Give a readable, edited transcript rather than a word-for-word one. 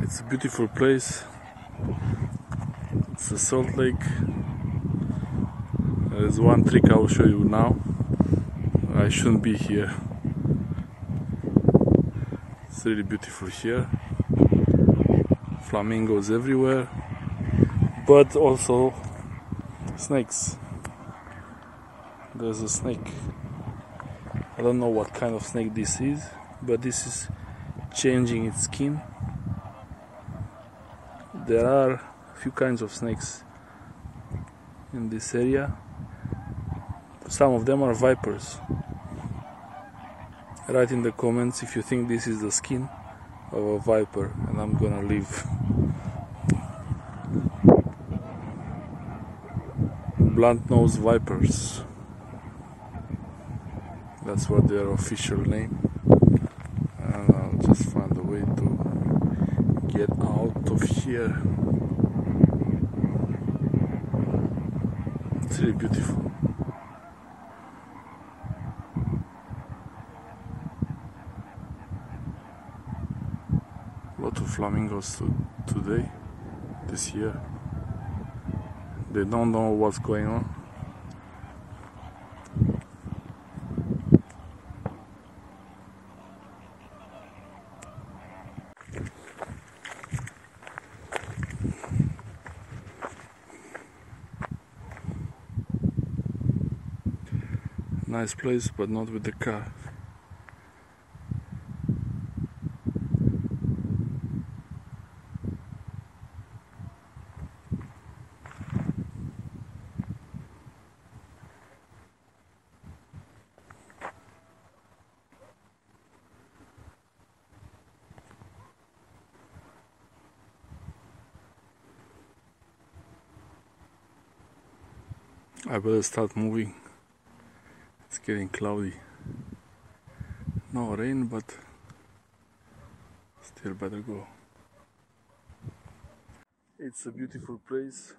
It's a beautiful place. It's a salt lake. There's one trick I will show you now. I shouldn't be here. It's really beautiful here. Flamingos everywhere, but also snakes. There's a snake. I don't know what kind of snake this is, but this is changing its skin. There are a few kinds of snakes in this area. Some of them are vipers. Write in the comments if you think this is the skin of a viper, and I'm gonna leave. Blunt-nosed vipers. That's what their official name. And I'll just find a way to get out of here. It's really beautiful. A lot of flamingos today, this year. They don't know what's going on. Nice place, but not with the car. I better start moving. It's getting cloudy. No rain, but still better go. It's a beautiful place.